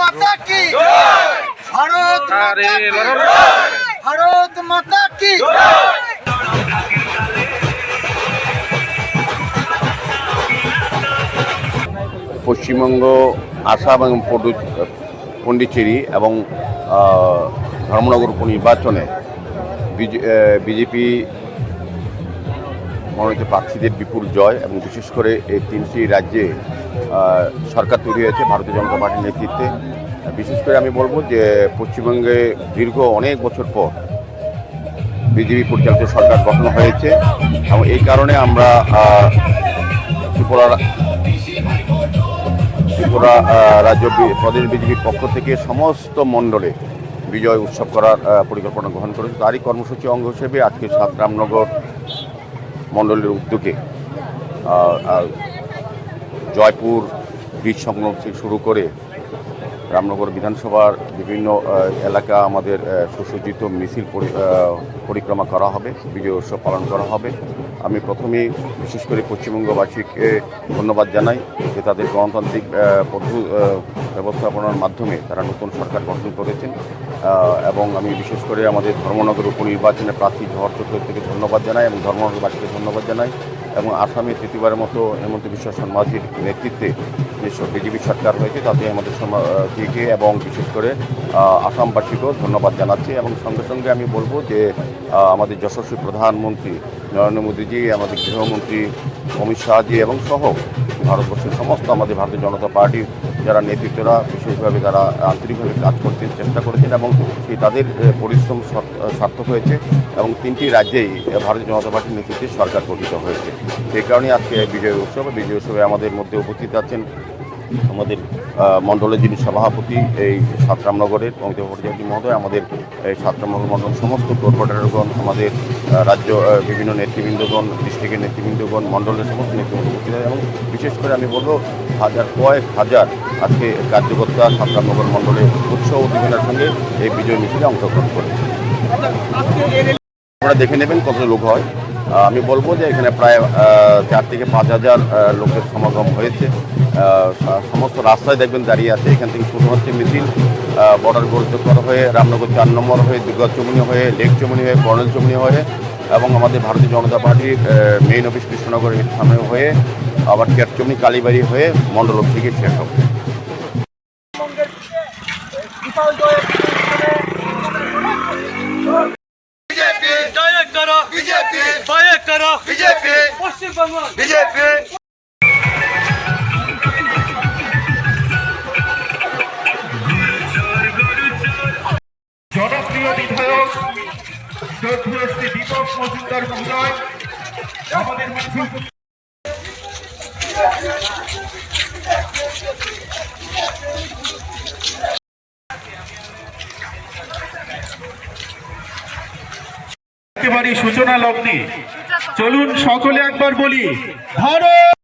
মাতা কি ভারত মাতা কি। পশ্চিমবঙ্গ, আসাম এবং পন্ডিচেরি এবং ধর্মনগর উপনির্বাচনে বিজেপি মনোনীত প্রার্থীদের বিপুল জয় এবং বিশেষ করে এই তিনটি রাজ্যে সরকার তৈরি হয়েছে ভারতীয় জনতা পার্টির নেতৃত্বে। বিশেষ করে আমি বলবো যে পশ্চিমবঙ্গে দীর্ঘ অনেক বছর পর বিজেপি পরিচালিত সরকার গঠন হয়েছে এবং এই কারণে আমরা ত্রিপুরা রাজ্য প্রদেশ বিজেপির পক্ষ থেকে সমস্ত মণ্ডলে বিজয় উৎসব করার পরিকল্পনা গ্রহণ করেছে। তারই কর্মসূচি অঙ্গ হিসেবে আজকে রামনগর মণ্ডলের উদ্যোগে জয়পুর ব্রিজ সংলগ্ন থেকে শুরু করে রামনগর বিধানসভার বিভিন্ন এলাকা আমাদের সুসজ্জিত মিছিল পরিক্রমা করা হবে, বিজয় উৎসব পালন করা হবে। আমি প্রথমেই বিশেষ করে পশ্চিমবঙ্গবাসীকে ধন্যবাদ জানাই যে তাদের গণতান্ত্রিক ব্যবস্থাপনার মাধ্যমে তারা নতুন সরকার গঠন করেছেন এবং আমি বিশেষ করে আমাদের ধর্মনগর উপনির্বাচনে প্রার্থী জওহর চক্রবর্তীকে ধন্যবাদ জানাই এবং ধর্মনগরবাসীকে ধন্যবাদ জানাই এবং আসামে তৃতীয়বারের মতো হেমন্ত বিশ্ব শর্মাজির নেতৃত্বে যে বিজেপি সরকার হয়েছে তাতে আমাদের সমাজকে এবং বিশেষ করে আসামবাসীকেও ধন্যবাদ জানাচ্ছি। এবং সঙ্গে সঙ্গে আমি বলবো যে আমাদের যশস্বী প্রধানমন্ত্রী নরেন্দ্র মোদীজি, আমাদের গৃহমন্ত্রী অমিত শাহজি এবং সহ ভারতবর্ষের সমস্ত আমাদের ভারতীয় জনতা পার্টির যারা নেতৃত্বরা বিশেষভাবে তারা আন্তরিকভাবে কাজ করতে চেষ্টা করেছেন এবং সেই তাদের পরিশ্রম সার্থক হয়েছে এবং তিনটি রাজ্যেই ভারতীয় জনতা পার্টির নেতৃত্বে সরকার গঠিত হয়েছে। সেই কারণেই আজকে বিজয় উৎসবে আমাদের মধ্যে উপস্থিত আছেন আমাদের মণ্ডলের যিনি সভাপতি এই রামনগরের অমিতাভ ভট্টাচার্য মহোদয়, আমাদের এই রামনগর মণ্ডল সমস্ত কর্পোরেটরগণ, আমাদের রাজ্য বিভিন্ন নেতৃবৃন্দগণ, ডিস্ট্রিক্টের নেতৃবৃন্দগণ, মণ্ডলের সমস্ত নেতৃবৃন্দ উপস্থিত হয় এবং বিশেষ করে আমি বলবো কয়েক হাজার আজকে কার্যকর্তা রামনগর মণ্ডলের উৎসব উদ্দীপনার সঙ্গে এই বিজয় মিছিলে অংশগ্রহণ করেছে। আপনারা দেখে নেবেন কত লোক হয়। আমি বলবো যে এখানে প্রায় 4 থেকে 5 হাজার লোকের সমাগম হয়েছে। সমস্ত রাস্তায় দেখবেন দাঁড়িয়ে আছে। এখান থেকে শুরু হচ্ছে মিছিল বর্ডার গোলচক্কর হয়ে রামনগর 4 নম্বর হয়ে দুর্গা চমনি হয়ে লেক চমনি হয়ে কর্নেল চমনি হয়ে এবং আমাদের ভারতীয় জনতা পার্টির মেইন অফিস কৃষ্ণনগরের সামনে হয়ে আবার কেরচমনি কালীবাড়ি হয়ে মণ্ডল থেকে শেষ হবে। জনপ্রিয় বিধায়ক শ্রী দীপক মজুমদার মহোদয় আমাদের মধ্যে একেবারে সূচনা লগ্নে চলুন সকলে একবার বলি ভারত।